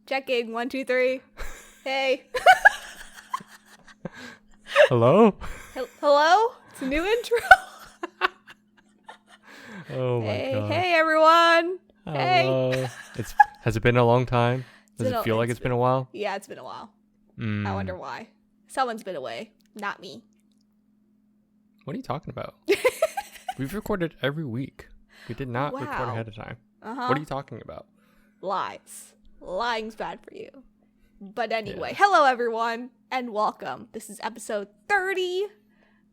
Checking 1, 2, 3. Hey. Hello? Hello? It's a new intro. Oh my god. Hey everyone. Hello. Hey. Has it been a long time? Does it feel like it's been a while? Yeah, it's been a while. I wonder why. Someone's been away. Not me. What are you talking about? We've recorded every week. We did not record ahead of time. What are you talking about? Lies. Lying's bad for you. But anyway, Hello everyone and welcome. This is episode 30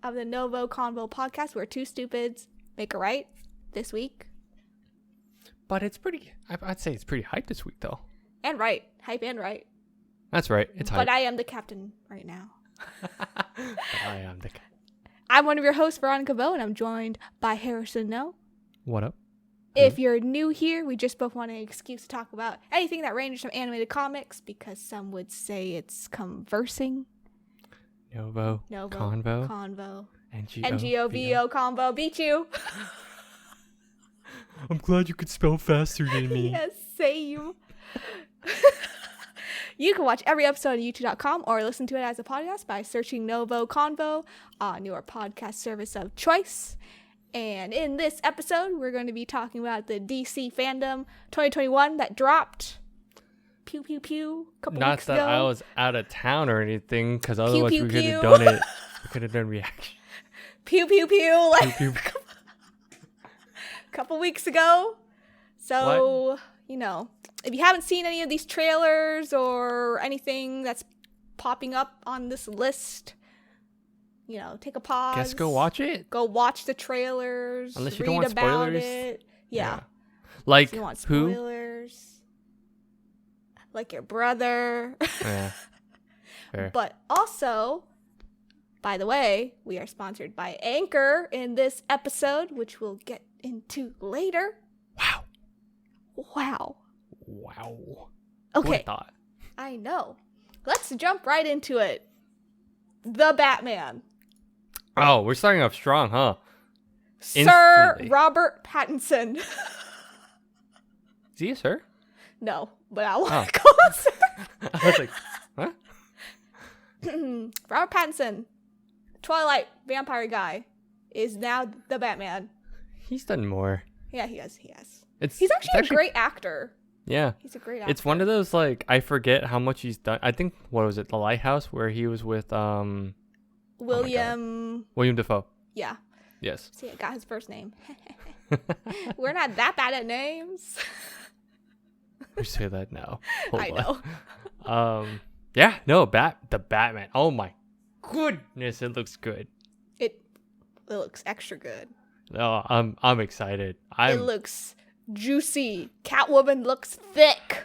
of the NgoVo Convo podcast where two stupids make a right this week. But it's pretty, I'd say it's pretty hype this week though. And right. Hype and right. That's right. It's hype. But I am the captain right now. I am the captain. I'm one of your hosts, Veronica and I'm joined by Harrison. No. What up? If you're new here, we just both want an excuse to talk about anything that ranges from animated comics because some would say it's conversing. NgoVo Convo. NgoVo Convo. Beat you. I'm glad you could spell faster than me. Yes, same. You can watch every episode on youtube.com or listen to it as a podcast by searching NgoVo Convo on your podcast service of choice. And in this episode, we're going to be talking about the DC Fandome 2021 that dropped. Pew, pew, pew. Couple Not weeks that ago. I was out of town or anything, because otherwise pew, we could pew. have done it. We could have done reaction. Pew, pew, pew. Like Pew, pew. a couple weeks ago. So, you know, if you haven't seen any of these trailers or anything that's popping up on this list, you know, take a pause. Guess go watch it. Go watch the trailers. Unless you read don't want about spoilers. it. Yeah. Like If you want who? spoilers. Like your brother. Yeah. Fair. But also, by the way, we are sponsored by Anchor in this episode, which we'll get into later. Wow. Wow. Wow. Okay. Who thought? I know. Let's jump right into it. The Batman. Oh, we're starting off strong, huh? Sir Instantly. Robert Pattinson. Is he a sir? No, but I want Oh. to call him Sir. I was like, huh? Robert Pattinson, Twilight vampire guy, is now the Batman. He's done more. Yeah, he has. He's actually a great actor. Yeah. He's a great actor. It's one of those, like, I forget how much he's done. I think, what was it? The Lighthouse, where he was with, William. William Dafoe. Yeah. Yes. See, I got his first name. We're not that bad at names. We say that now. I know. Yeah, no, the Batman. Oh my goodness, it looks good. It looks extra good. Oh, I'm excited. It looks juicy. Catwoman looks thick.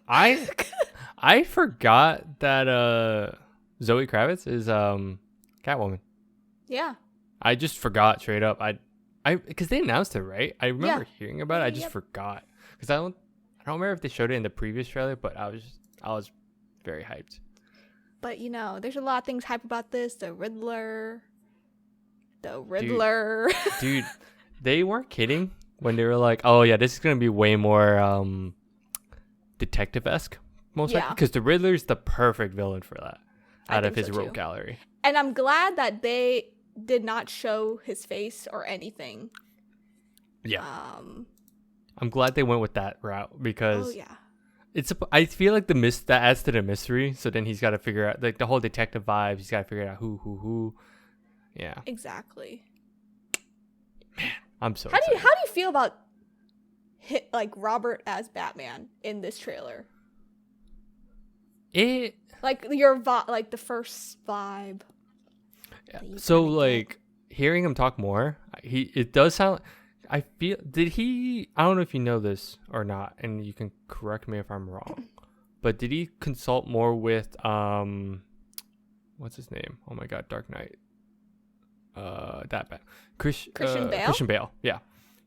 I forgot that Zoe Kravitz is Catwoman. Yeah. I just forgot straight up. I because they announced it, right? I remember hearing about it. I just forgot because I don't remember if they showed it in the previous trailer, but I was very hyped. But you know, there's a lot of things hype about this. The Riddler. Dude, they weren't kidding when they were like, "Oh yeah, this is gonna be way more detective-esque, most likely," because the Riddler's the perfect villain for that out of his rogue gallery. And I'm glad that they did not show his face or anything. Yeah. I'm glad they went with that route because I feel like that adds to the mystery. So then he's got to figure out like the whole detective vibes. He's got to figure out who. Yeah. Exactly. Man, I'm so excited. How do you feel about like Robert as Batman in this trailer? Like your like the first vibe. Yeah. So like hearing him talk more, it does sound. I feel I don't know if you know this or not, and you can correct me if I'm wrong, but did he consult more with what's his name? Oh my God, Dark Knight. That bad. Christian Bale. Christian Bale. Yeah.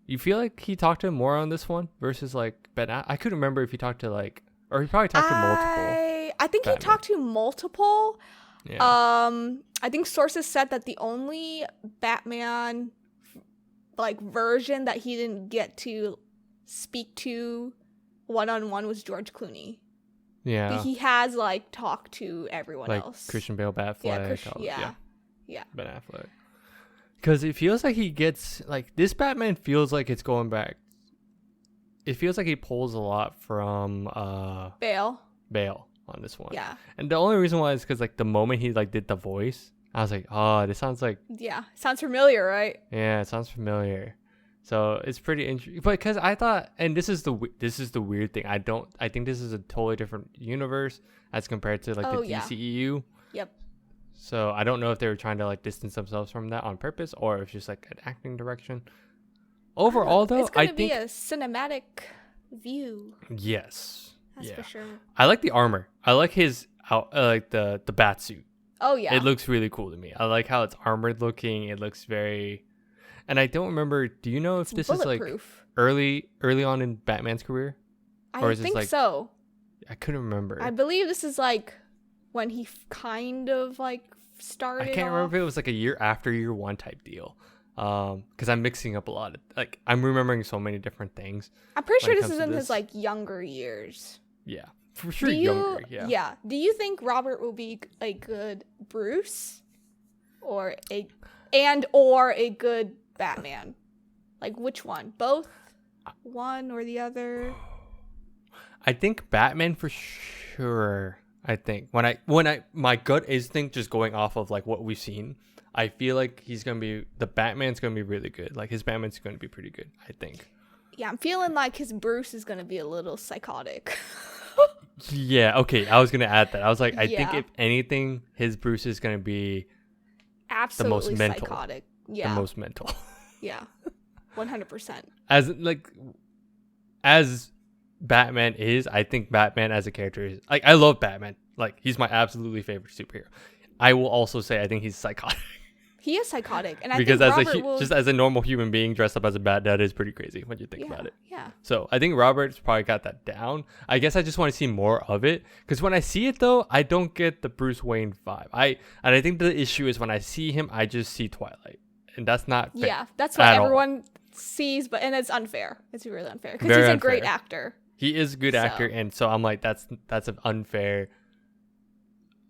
You feel like he talked to him more on this one versus like Ben? I couldn't remember if he talked to like, or he probably talked to multiple. I think Batman. he talked to multiple. Yeah. I think sources said that the only Batman like version that he didn't get to speak to one-on-one was George Clooney. Yeah. But he has like talked to everyone like else. Christian Bale, Batfleck. Yeah. Ben Affleck. Because it feels like he gets like this Batman feels like it's going back. It feels like he pulls a lot from Bale on this one. Yeah. And the only reason why is because like the moment he like did the voice, I was like, oh, this sounds like sounds familiar, right? Yeah, it sounds familiar. So it's pretty interesting. But because I thought, and this is the weird thing. I think this is a totally different universe as compared to like the DCEU. Yep. So I don't know if they were trying to like distance themselves from that on purpose or if it's just like an acting direction. Overall, though, it's gonna be a cinematic view. Yes. That's for sure. I like the armor. I like his like the bat suit. Oh yeah. It looks really cool to me. I like how it's armored looking. It looks very. And I don't remember. Do you know if this is like early on in Batman's career? Or is think like, so. I couldn't remember. I believe this is like when he kind of like started. I can't remember if it was like a year after year one type deal. Because I'm mixing up a lot of like I'm remembering so many different things. I'm pretty sure this is in his like younger years. Yeah, for sure. Younger. Yeah. Do you think Robert will be a good Bruce, or a good Batman? Like which one? Both? One or the other? I think Batman for sure. I think when I my gut instinct just going off of like what we've seen, I feel like the Batman's gonna be really good. Like his Batman's gonna be pretty good, I think. Yeah, I'm feeling like his Bruce is gonna be a little psychotic. Yeah, okay. I was gonna add that. I was like, I think if anything, his Bruce is gonna be absolutely the most mental. Psychotic. Yeah. The most mental. Yeah. 100%. As Batman is, I think Batman as a character is like I love Batman. Like he's my absolutely favorite superhero. I will also say I think he's psychotic. He is psychotic, and I because think just as a normal human being dressed up as a bat, that is pretty crazy when you think about it. Yeah. So I think Robert's probably got that down. I guess I just want to see more of it because when I see it though, I don't get the Bruce Wayne vibe. I think the issue is when I see him, I just see Twilight, and that's not fair. Yeah, that's what everyone sees, but it's unfair. It's really unfair because he's a great actor. He is a good actor, and so I'm like, that's an unfair,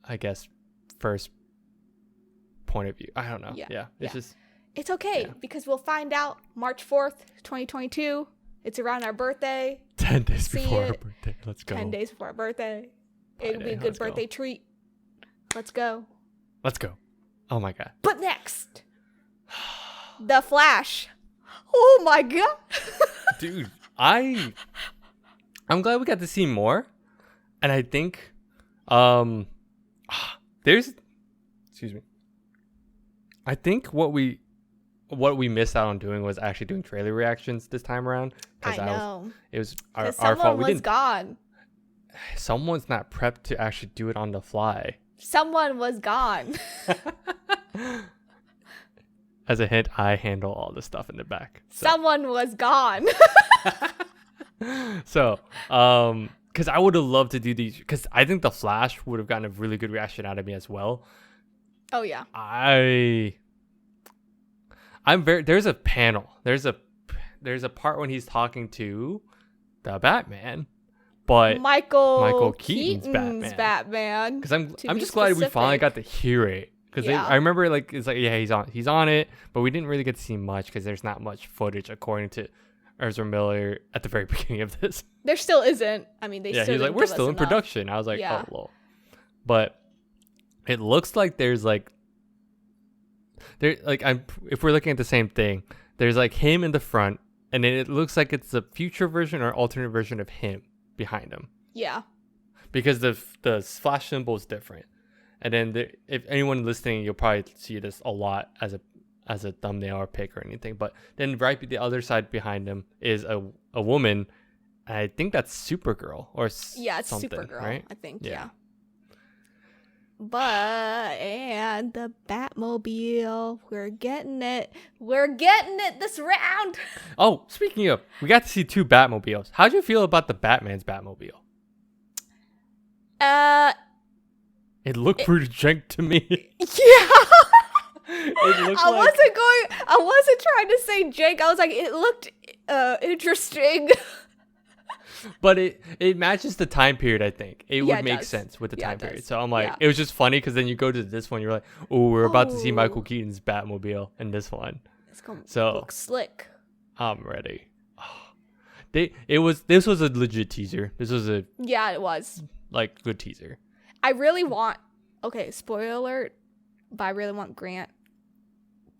I guess, first point of view. I don't know. Yeah. It's okay because we'll find out March 4th, 2022. It's around our birthday. 10 days before our birthday. Let's go. 10 days before our birthday. It'll be a good birthday treat. Let's go. Oh my god. But next, The Flash. Oh my god. Dude, I'm glad we got to see more. And I think excuse me. I think what we missed out on doing was actually doing trailer reactions this time around. I know. It was our fault. Someone was gone. Someone's not prepped to actually do it on the fly. Someone was gone. As a hint, I handle all the stuff in the back. So. Someone was gone. So, because I would have loved to do these, because I think The Flash would have gotten a really good reaction out of me as well. Oh yeah. There's a panel. There's a part when he's talking to the Batman, but Michael Keaton's Batman. Because I'm just glad we finally got to hear it. Because I remember it's like he's on it, but we didn't really get to see much because there's not much footage according to Ezra Miller at the very beginning of this. There still isn't. I mean, he's like, we're still in production. I was like, oh lol. But it looks like if we're looking at the same thing, there's like him in the front, and then it looks like it's a future version or alternate version of him behind him. Yeah. Because the Flash symbol is different, and then if anyone listening, you'll probably see this a lot as a thumbnail or pic or anything. But then right the other side behind him is a woman. I think that's Supergirl or it's Supergirl, right? I think. Yeah. And the Batmobile, we're getting it this round. Oh, speaking of, we got to see 2 Batmobiles. How'd you feel about the Batman's Batmobile? It looked pretty jank to me. Yeah. I wasn't trying to say Jake. I was like, it looked interesting. But it matches the time period, I think. It would make sense with the time period. So I'm like, it was just funny because then you go to this one, you're like, oh, we're about to see Michael Keaton's Batmobile in this one. It's going to look slick. I'm ready. This was a legit teaser. This was it was. Like, good teaser. I really want, okay, spoiler alert, but I really want Grant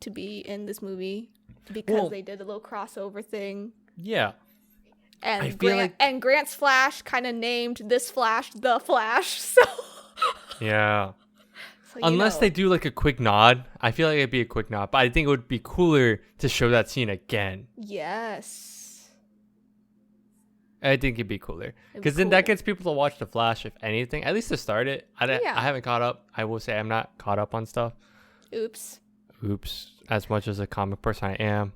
to be in this movie because they did a little crossover thing. Yeah. And Grant's Flash kind of named this Flash the Flash, so yeah. So, unless they do like a quick nod, I feel like it'd be a quick nod. But I think it would be cooler to show that scene again. Yes. I think it'd be cooler because then that gets people to watch the Flash, if anything. At least to start it. I haven't caught up. I will say I'm not caught up on stuff. Oops. As much as a comic person I am.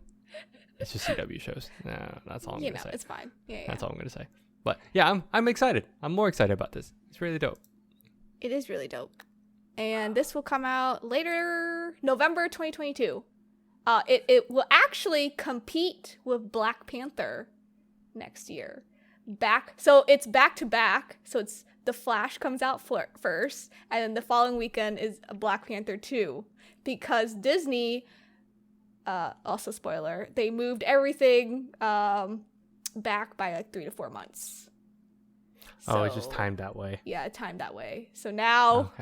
It's just CW shows. No, that's all I'm gonna say. It's fine. Yeah. That's all I'm gonna say. But yeah, I'm excited. I'm more excited about this. It's really dope. It is really dope. And this will come out later November 2022. It will actually compete with Black Panther next year. So it's back to back. So it's The Flash comes out first, and then the following weekend is Black Panther 2 because Disney. Also spoiler, they moved everything back by like 3 to 4 months. So, it's just timed that way. Yeah, timed that way. So now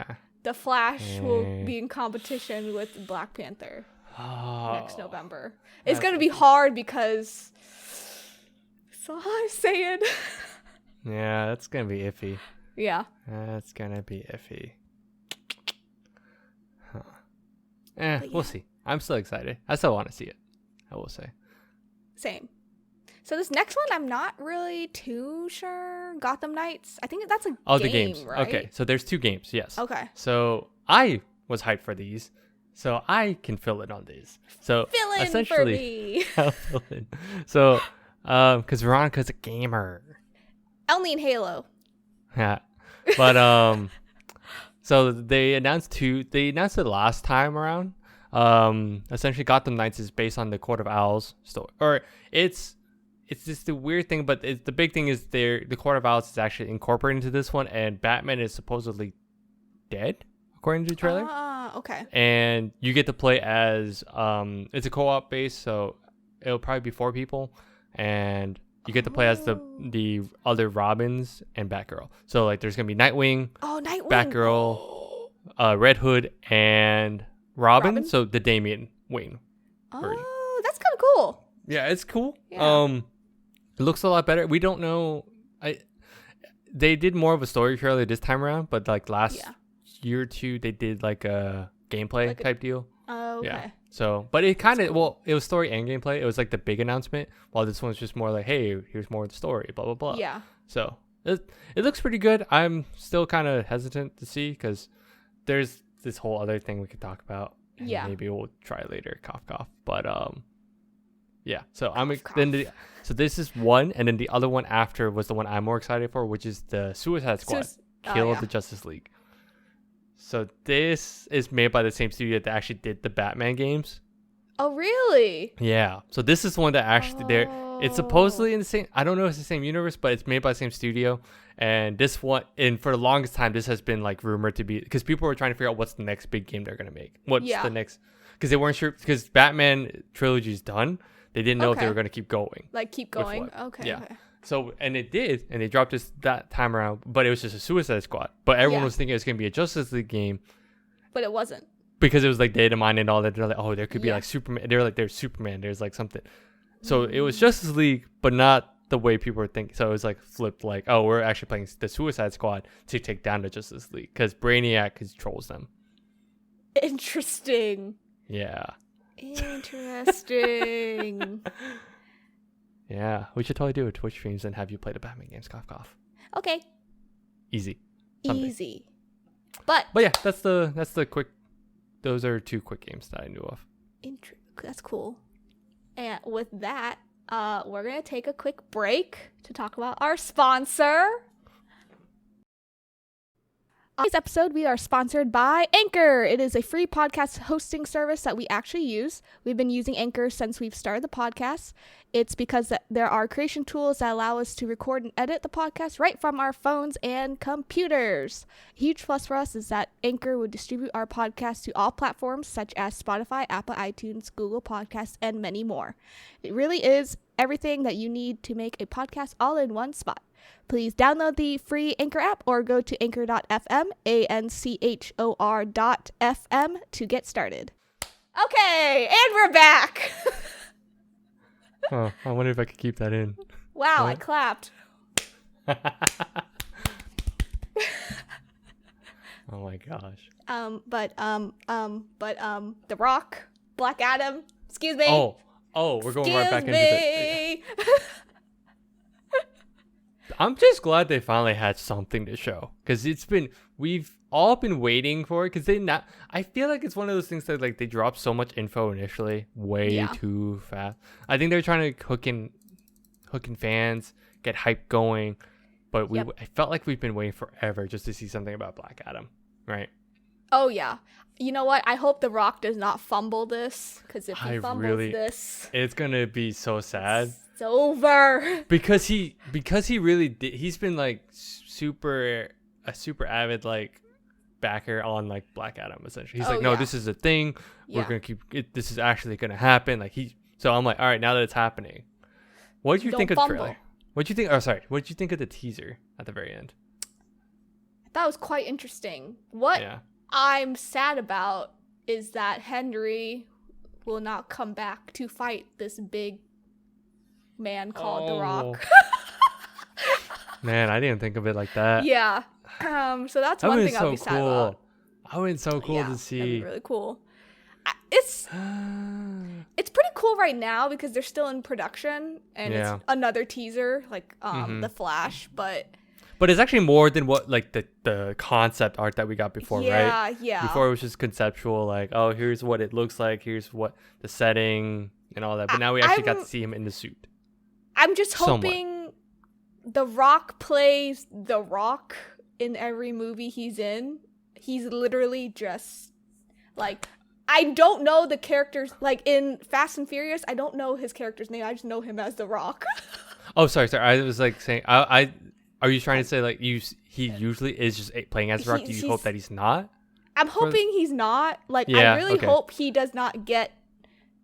the Flash will be in competition with Black Panther next November. It's going to be hard because that's all I'm saying. Yeah, that's going to be iffy. Yeah. That's going to be iffy. Huh. We'll see. I'm still excited. I still want to see it, I will say. Same. So this next one, I'm not really too sure. Gotham Knights. I think that's a game, the games. Right? Okay, so there's 2 games, yes. Okay. So I was hyped for these, so I can fill in on these. So fill in essentially, for me. I'll fill in. So, because Veronica's a gamer. Only in Halo. Yeah, but so they announced it last time around. Essentially Gotham Knights is based on the Court of Owls story, or it's just the weird thing, but the big thing is the Court of Owls is actually incorporated into this one, and Batman is supposedly dead according to the trailer. Okay. And you get to play as it's a co-op base, so it'll probably be 4 people, and you get to play as the other Robins and Batgirl. So like there's gonna be Nightwing, Batgirl, Red Hood, and Robin, so the Damian Wayne version. Oh, that's kind of cool. Yeah, it's cool. Yeah. It looks a lot better. We don't know. They did more of a story trailer this time around, but like last year or 2, they did like a gameplay type deal. Oh, okay. Yeah. So, but it kind of it was story and gameplay. It was like the big announcement, while this one's just more like, hey, here's more of the story, blah blah blah. Yeah. So it looks pretty good. I'm still kind of hesitant to see because there's this whole other thing we could talk about. And maybe we'll try later. Cough cough. But yeah. So so this is one, and then the other one after was the one I'm more excited for, which is the Suicide Squad, Kill of the Justice League. So this is made by the same studio that actually did the Batman games. Oh really? Yeah. So this is the one that actually it's supposedly in the same. I don't know if it's the same universe, but it's made by the same studio. And this one, and for the longest time, this has been like rumored to be, because people were trying to figure out what's the next big game they're gonna make. What's the next? Because they weren't sure, because Batman trilogy is done. They didn't know if they were gonna keep going. Like keep going. Okay. Yeah. Okay. So, and it did, and they dropped this that time around, but it was just a Suicide Squad. But everyone was thinking it was gonna be a Justice League game. But it wasn't. Because it was like data mined and all that. They're like, oh, there could be like Superman. They're like, there's Superman. There's like something. So it was Justice League, but not the way people were thinking. So it was like flipped, like, oh, we're actually playing the Suicide Squad to take down the Justice League because Brainiac controls them. Interesting. Yeah. Interesting. Yeah, we should totally do a Twitch streams and have you play the Batman games. Cough, cough. Okay. Easy. Someday. Easy. But yeah, that's the quick. Those are 2 quick games that I knew of. That's cool. And with that, we're gonna take a quick break to talk about our sponsor. Today's episode, we are sponsored by Anchor. It is a free podcast hosting service that we actually use. We've been using Anchor since we've started the podcast. It's because there are creation tools that allow us to record and edit the podcast right from our phones and computers. A huge plus for us is that Anchor would distribute our podcast to all platforms such as Spotify, Apple, iTunes, Google Podcasts, and many more. It really is everything that you need to make a podcast all in one spot. Please download the free Anchor app or go to anchor.fm, anchor.fm to get started. Okay, and we're back. Oh, I wonder if I could keep that in. Wow, what? I clapped. Oh my gosh. But The Rock, Black Adam, excuse me. Oh, we're going right back into the... I'm just glad they finally had something to show, because we've all been waiting for it, because I feel like it's one of those things that like they dropped so much info initially way too fast. I think they're trying to hook in fans, get hype going, but I felt like we've been waiting forever just to see something about Black Adam, right? Oh yeah. You know what? I hope The Rock does not fumble this, because if he fumbles this, it's gonna be so sad. It's over. Because he really did. He's been like a super avid like backer on like Black Adam essentially. He's no, this is a thing. We're gonna keep it. This is actually gonna happen. Like so I'm like, all right, now that it's happening, what did you think of the trailer? What did you think? Oh, sorry. What did you think of the teaser at the very end? That was quite interesting. What I'm sad about is that Henry will not come back to fight this big man called The Rock. Man, I didn't think of it like that. Yeah. So that's one thing I'll be sad about. That would be so cool to see. That'd be really cool. It's pretty cool right now because they're still in production and it's another teaser like The Flash, but it's actually more than what like the concept art that we got before, right? Yeah. Before it was just conceptual, like, oh, here's what it looks like, here's what the setting and all that. But now we actually got to see him in the suit. I'm just hoping The Rock plays The Rock in every movie he's in. He's literally just like, I don't know the characters, like in Fast and Furious, I don't know his character's name. I just know him as The Rock. Oh, sorry. I was like saying, are you trying to say like he usually is just playing as The Rock? Do you hope that he's not? I'm hoping he's not. Like, I really hope he does not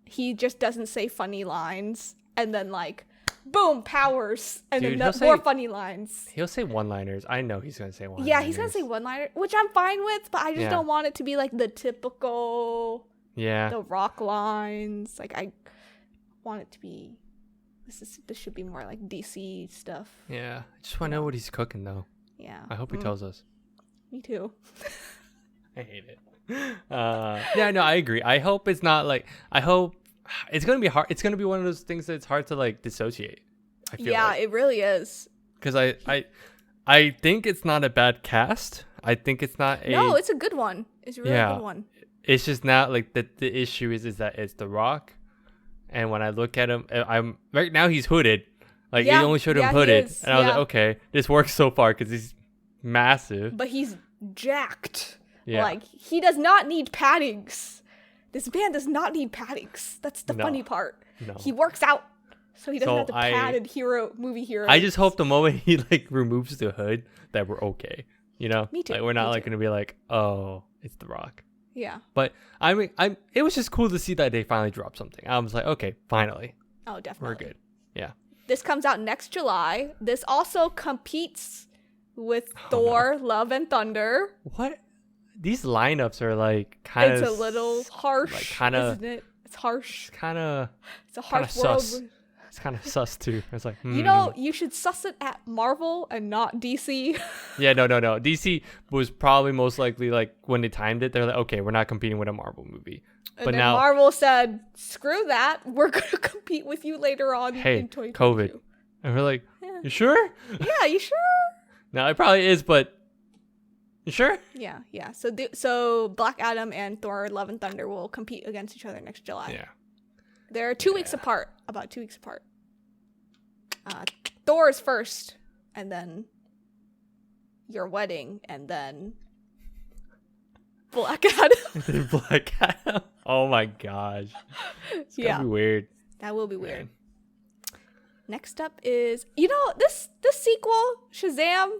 he just doesn't say funny lines and then like, boom, powers, and then more funny lines. He'll say one-liners. I know he's gonna say one-liners. Yeah, he's gonna say one-liner, which I'm fine with, but I just don't want it to be like the typical The Rock lines. Like, I want it to be this should be more like DC stuff. Yeah, I just want to know what he's cooking though. Yeah, I hope he tells us. Me too. I hate it. Yeah, no, I agree. I hope it's not like. I hope it's gonna be hard. It's gonna be one of those things that's hard to like dissociate. I feel like. It really is. Because I think it's not a bad cast. I think it's not a. No, it's a good one. It's a really good one. It's just not like the issue is that it's The Rock, and when I look at him, I'm right now he's hooded. Like they only showed him hooded, and I was like, okay, this works so far because he's massive. But he's jacked. Yeah. Like he does not need paddings. This man does not need paddings. That's the funny part. No. He works out, so he doesn't have the padded movie hero. I just hope the moment he like removes the hood that we're okay. You know, me too. Like we're not like gonna be like, oh, it's The Rock. Yeah. But it was just cool to see that they finally dropped something. I was like, okay, finally. Oh, definitely. We're good. Yeah. This comes out next July. This also competes with Thor: Love and Thunder. What? These lineups are like kind of. It's a little harsh, like isn't it? It's harsh. It's a harsh world. Sus. It's kind of sus too. It's like you know, you should suss it at Marvel and not DC. Yeah, no. DC was probably most likely like when they timed it, they're like, okay, we're not competing with a Marvel movie. But now Marvel said, screw that. We're gonna compete with you later on in 2022. COVID. And we're like, you sure? Yeah, you sure? No, it probably is, but. You sure? Yeah. So Black Adam and Thor: Love and Thunder will compete against each other next July. Yeah. They're 2 weeks apart, about 2 weeks apart. Thor is first, and then Your Wedding, and then Black Adam. Then Black Adam. Oh my gosh. It's gonna be weird. That will be weird. Man. Next up is, this sequel, Shazam,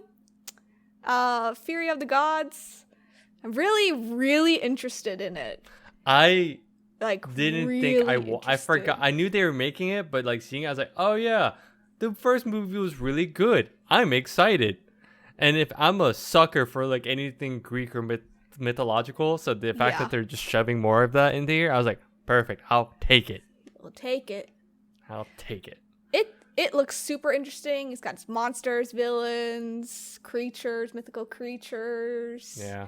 Fury of the Gods. I'm really, really interested in it. I forgot. I knew they were making it, but like seeing it, I was like, oh yeah, the first movie was really good. I'm excited. And if I'm a sucker for like anything Greek or mythological, so the fact that they're just shoving more of that into here, I was like, perfect. I'll take it. We'll take it. I'll take it. It looks super interesting. It's got its monsters, villains, creatures, mythical creatures. Yeah.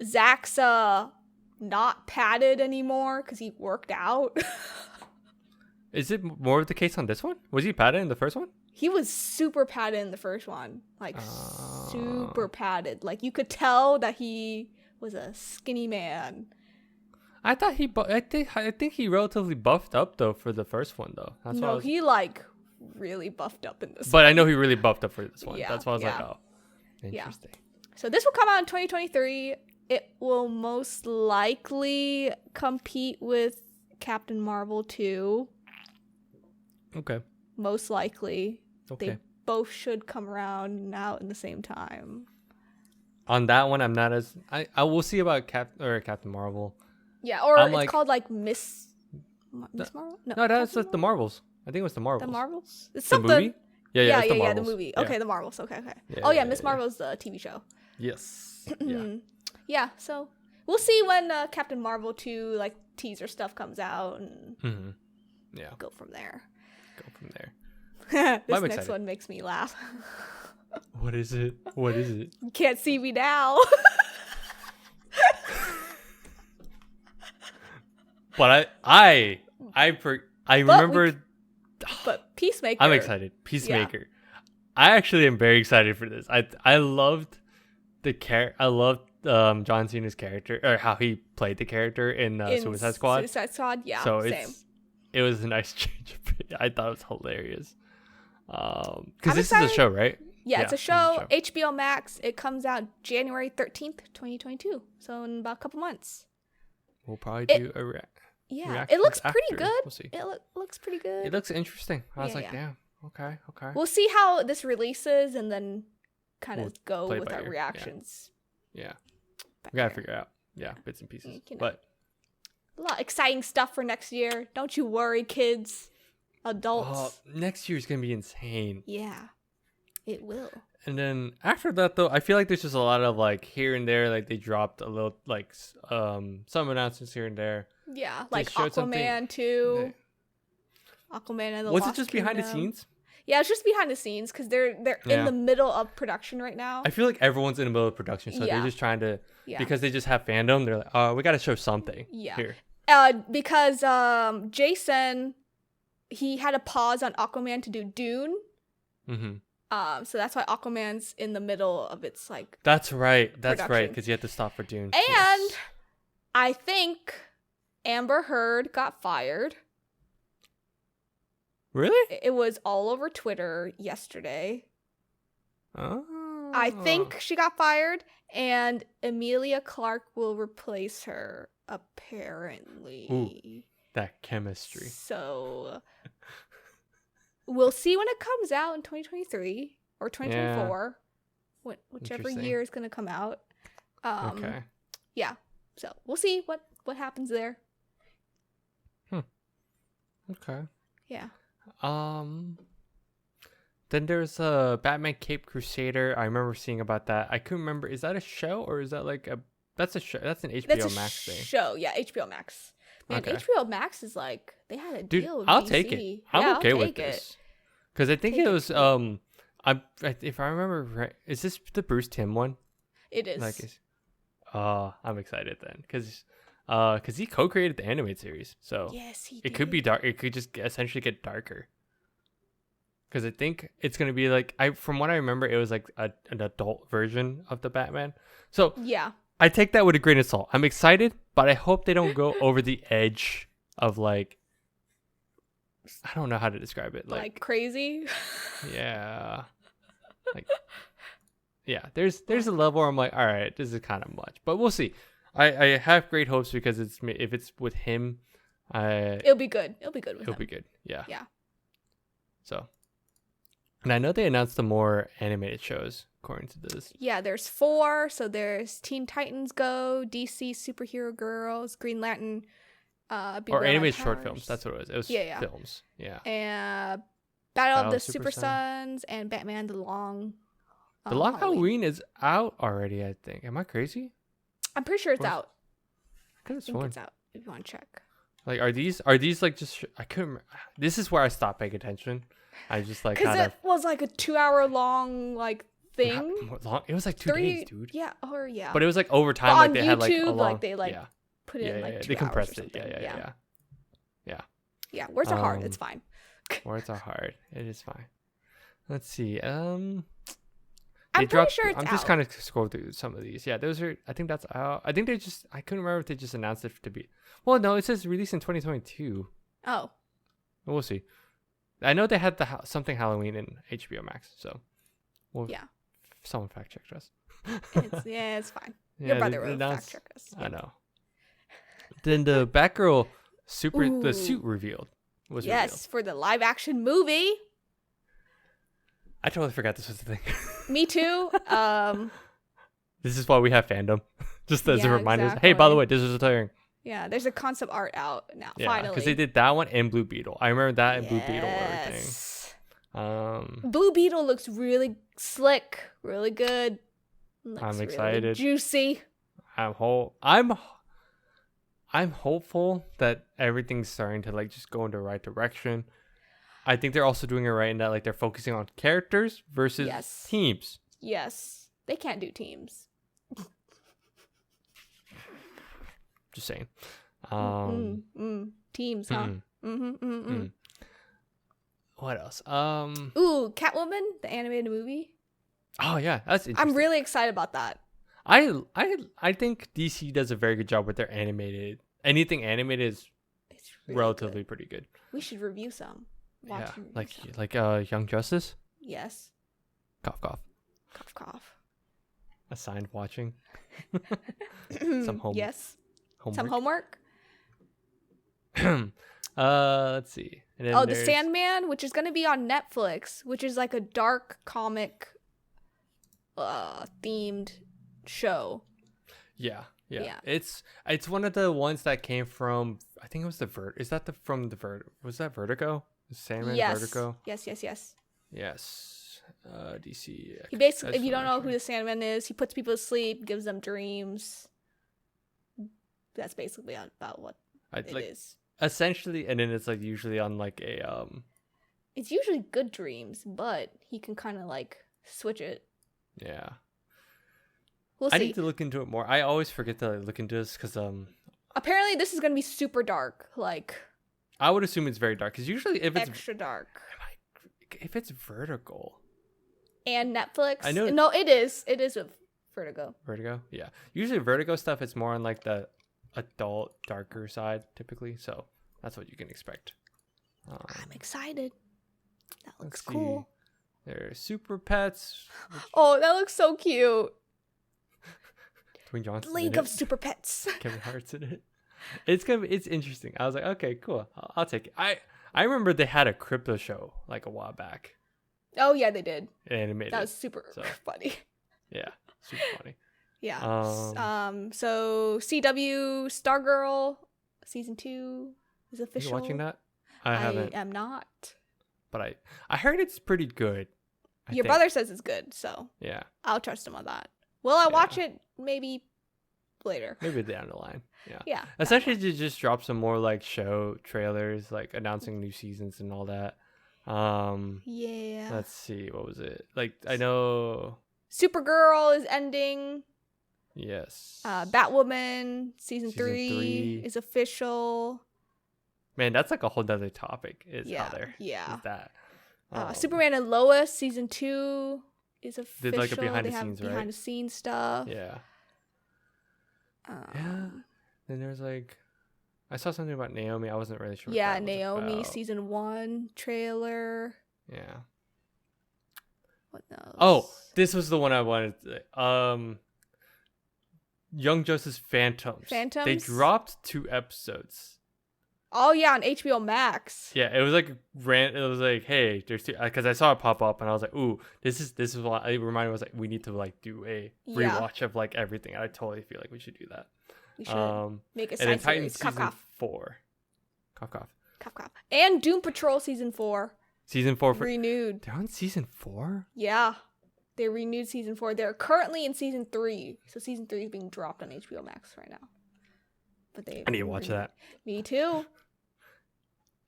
Zach's not padded anymore because he worked out. Is it more of the case on this one? Was he padded in the first one? He was super padded in the first one. Like, super padded. Like, you could tell that he was a skinny man. I thought I think he relatively buffed up, though, for the first one, though. He, like, really buffed up in this one. But I know he really buffed up for this one. That's why I was like, oh, interesting. Yeah. So this will come out in 2023. It will most likely compete with Captain Marvel 2. Okay. Most likely. Okay. They both should come around out in the same time. On that one, I'm not as... I will see about Captain Marvel. Yeah, or it's called like Miss Marvel? No, that's the Marvels. I think it was the Marvels. The Marvels? It's something... The movie? Yeah, the movie. Okay, the Marvels. Okay. Yeah, Miss Marvel's the TV show. Yes. Yeah, so we'll see when Captain Marvel 2 like teaser stuff comes out and go from there. This next one makes me laugh. What is it? You can't see me now. But I remember. But Peacemaker. I'm excited. Peacemaker. Yeah. I actually am very excited for this. I loved the I loved John Cena's character, or how he played the character in Suicide Squad. Suicide Squad, yeah. So it was a nice change. I thought it was hilarious. Because this is a show, right? Yeah, it's a show. HBO Max. It comes out January 13th, 2022. So in about a couple months. We'll probably do a reaction. It looks pretty good. We'll see. It looks pretty good. It looks interesting. I was like, damn. Okay. We'll see how this releases and then kind of go with our reactions. Yeah. We gotta figure it out. Yeah, bits and pieces. But a lot of exciting stuff for next year. Don't you worry, kids. Adults. Next year's gonna be insane. Yeah. It will. And then after that, though, I feel like there's just a lot of like here and there, like they dropped a little like some announcements here and there. Yeah, like Aquaman 2. Aquaman and the Lost Was it just Kingdom. Behind the scenes? Yeah, it's just behind the scenes because they're in the middle of production right now. I feel like everyone's in the middle of production, so they're just trying to because they just have fandom. They're like, we got to show something. Yeah. Here. Because Jason, he had a pause on Aquaman to do Dune. Mm-hmm. So that's why Aquaman's in the middle of its like. That's right. Production. Because you had to stop for Dune. And I think Amber Heard got fired. Really? It was all over Twitter yesterday. Oh. I think she got fired, and Emilia Clarke will replace her, apparently. Ooh, that chemistry. So, we'll see when it comes out in 2023 or 2024. Whichever year is going to come out. Okay. Yeah. So, we'll see what happens there. Okay. Yeah. Then there's a Batman Cape Crusader. I remember seeing about that. I couldn't remember. Is that a show or is that like that's a show? That's an HBO Max thing. Show, yeah, HBO Max. Man, okay. HBO Max is like they had a deal with I'll DC. take it. I'm okay with this. Because I think it was if I remember right, is this the Bruce Timm one? It is. I'm excited then because he co-created the animated series, so yes, he did. It could be dark. It could just essentially get darker. Because I think it's gonna be like from what I remember, it was like an adult version of the Batman. So yeah, I take that with a grain of salt. I'm excited, but I hope they don't go over the edge of like I don't know how to describe it. Like crazy. Yeah. Like yeah, there's a level where I'm like, all right, this is kind of much, but we'll see. I have great hopes because if it's with him, it'll be good. It'll be good with him. It'll be good. Yeah. Yeah. So, and I know they announced the more animated shows according to this. Yeah, there's 4. So there's Teen Titans Go, DC Superhero Girls, Green Lantern, or animated short films. That's what it was. It was films. Yeah. And Battle of the Super Sons and Batman the Long. The Long Halloween is out already, I think. Am I crazy? I'm pretty sure it's out. I think it's out if you want to check. Like, are these like just? I couldn't. This is where I stopped paying attention. I just like because it was like a 2-hour long like thing. It was like 2 days, dude. Yeah, yeah. But it was like over time. Like they YouTube, had like a long. They put it in like 2 they compressed hours or it. Yeah. Yeah, words are hard. It's fine. Words are hard. It is fine. Let's see. I'm pretty sure it's I'm just kind of scrolling through some of these. Yeah, those are. I think that's out. I think I couldn't remember if they just announced it to be. Well, no, it says released in 2022. Oh. We'll see. I know they had something Halloween in HBO Max, so. Someone fact checked us. It's fine. Your brother will fact check us. I know. Then the Batgirl the suit revealed. For the live action movie. I totally forgot this was the thing. Me too. This is why we have fandom. Just as a reminder. Exactly. Hey, by the way, this is retiring. Yeah, there's a concept art out now, finally. Because they did that one and Blue Beetle. I remember that and Blue Beetle and everything. Blue Beetle looks really slick, really good. I'm excited. Really juicy. I'm hopeful that everything's starting to like just go in the right direction. I think they're also doing it right in that like they're focusing on characters versus teams. Yes. They can't do teams. Just saying. Teams, huh? What else? Ooh, Catwoman, the animated movie. Oh yeah, that's interesting. I'm really excited about that. I think DC does a very good job with their animated. Anything animated is really relatively pretty good. We should review some. Like Young Justice. Yes. Cough cough. Cough cough. Assigned watching. Some homework. Yes. Some homework. Let's see. And then the Sandman, which is going to be on Netflix, which is like a dark comic themed show. Yeah. It's one of the ones that came from, I think it was was that Vertigo? Sandman Vertigo? Yes. DC. He basically, if you don't know who the Sandman is, he puts people to sleep, gives them dreams. That's basically about what it is. Essentially, and then it's like usually on like a It's usually good dreams, but he can kind of like switch it. Yeah. We'll see. I need to look into it more. I always forget to look into this because apparently this is gonna be super dark. Like I would assume it's very dark because usually if it's extra dark. If it's Vertigo. And Netflix. I know. No, it is. It is with Vertigo. Vertigo, yeah. Usually Vertigo stuff, it's more on like the adult, darker side typically. So that's what you can expect. I'm excited. That looks cool. They're Super Pets. Oh, that looks so cute. Dwayne Johnson. League of Super Pets. Kevin Hart's in it. It's interesting. I was like, okay, cool. I'll take it. I remember they had a crypto show like a while back. Oh yeah, they did. Animated. That was super funny. Yeah, super funny. Yeah. So CW Stargirl season 2 is official. Are you watching that? I haven't. I am not. But I heard it's pretty good. Your brother says it's good, so yeah, I'll trust him on that. Will I watch it? Maybe later. Maybe down the line. Yeah. Yeah. Essentially, to just drop some more like show trailers, like announcing new seasons and all that. Yeah. Let's see. What was it? Like I know. Supergirl is ending. Yes. Batwoman season 3 is official. Man, that's like a whole other topic. Is that? Superman and Lois season 2 is official. Did like a behind the scenes, right? Behind the scenes stuff. Yeah. Yeah. Then there's like, I saw something about Naomi. I wasn't really sure. Yeah, Naomi season 1 trailer. Yeah. What else? Oh, this was the one I wanted. Young Justice Phantoms. Phantoms? They dropped 2 episodes. Oh yeah, on HBO Max. Yeah, it was like it was like, hey, there's 2, because I saw it pop up and I was like, ooh, this is what it reminded me. Was like, we need to like do a rewatch of like everything. I totally feel like we should do that. We should make a side and then series. Titans season 4. Cough. And Doom Patrol season 4. Season 4 renewed. They're on season 4? Yeah. They renewed season 4. They're currently in season 3. So season 3 is being dropped on HBO Max right now. But I need to watch that. Me too.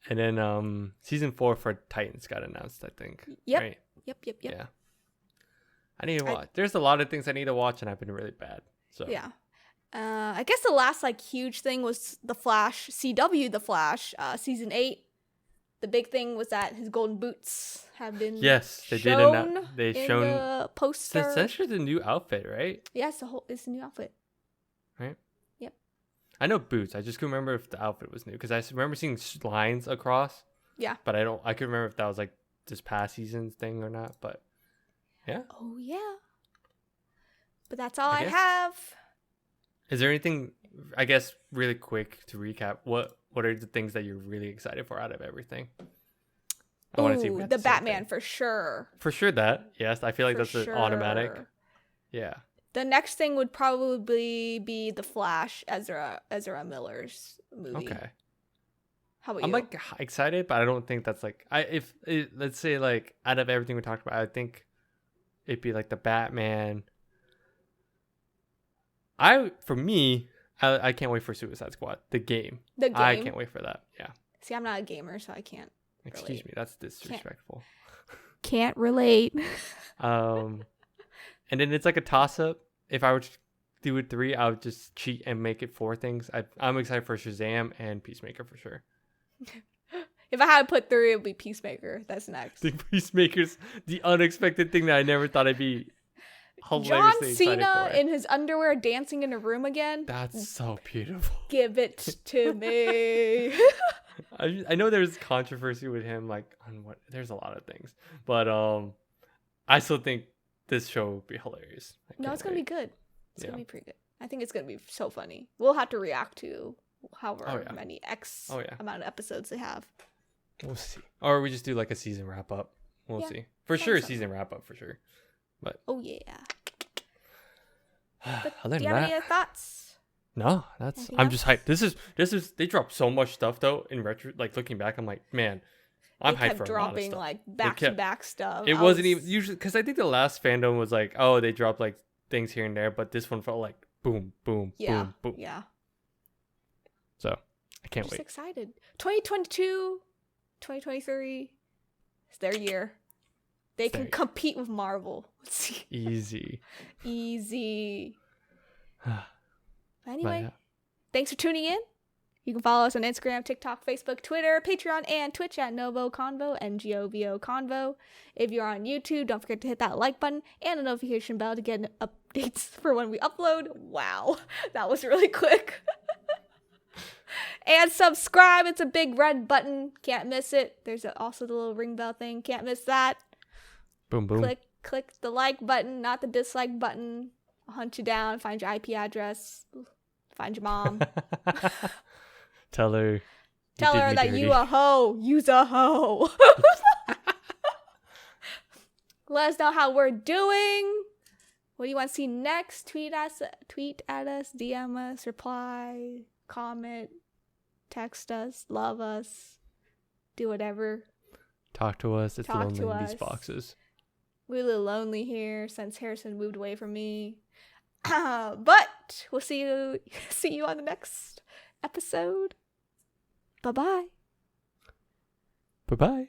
And then season 4 for Titans got announced, I think. Yep. Right? Yep. Yeah. I need to watch. There's a lot of things I need to watch and I've been really bad. So yeah. I guess the last like huge thing was The Flash, CW The Flash, season 8. The big thing was that his golden boots have been shown the poster. It's essentially the new outfit, right? Yeah, it's a new outfit. Right? Yep. I know boots. I just couldn't remember if the outfit was new because I remember seeing lines across. Yeah. But I could remember if that was like this past season's thing or not. But yeah. Oh yeah. But that's all I have. Is there anything? I guess really quick to recap. What are the things that you're really excited for out of everything? I want to see the Batman for sure. For sure that. Yes, I feel like that's an automatic. Yeah. The next thing would probably be The Flash, Ezra Miller's movie. Okay. How about you? I'm like excited, but I don't think that's like let's say like out of everything we talked about, I think it'd be like the Batman. For me, I can't wait for Suicide Squad, the game. I can't wait for that. Yeah. See, I'm not a gamer, so I can't. Excuse me, that's disrespectful. Can't relate. And then it's like a toss up. If I were to do it 3, I would just cheat and make it 4 things. I'm excited for Shazam and Peacemaker for sure. If I had to put 3, it would be Peacemaker. That's next. The Peacemaker's the unexpected thing that I never thought I'd be. John Cena in his underwear dancing in a room again. That's so beautiful. Give it to me. I know there's controversy with him, like on what. There's a lot of things, but I still think this show will be hilarious. No, it's gonna be good. It's gonna be pretty good. I think it's gonna be so funny. We'll have to react to however many amount of episodes they have. We'll see, or we just do like a season wrap up. We'll see for sure. Season wrap up for sure. But oh yeah. Other do you have any thoughts? No, I'm just hyped. This is they dropped so much stuff though in retro. Like looking back, I'm like, man, I'm hyped for a lot of stuff. Like back to back stuff. It wasn't even usually because I think the last Fandome was like, oh, they dropped like things here and there, but this one felt like boom, boom, boom, boom. Yeah. So I can't wait. I'm just excited. 2022, 2023, it's their year. They can compete with Marvel. Easy. Anyway, thanks for tuning in. You can follow us on Instagram, TikTok, Facebook, Twitter, Patreon, and Twitch at NgoVo Convo, NgoVo Convo. If you're on YouTube, don't forget to hit that like button and the notification bell to get updates for when we upload. Wow, that was really quick. And subscribe. It's a big red button. Can't miss it. There's also the little ring bell thing. Can't miss that. Boom, boom. Click the like button, not the dislike button. I'll hunt you down, find your IP address, find your mom. Tell her that you a hoe. You's a hoe. Let us know how we're doing. What do you want to see next? Tweet at us, DM us, reply, comment, text us, love us, do whatever. Talk to us. It's lonely in these boxes. We're a little lonely here since Harrison moved away from me. But we'll see you on the next episode. Bye-bye. Bye-bye.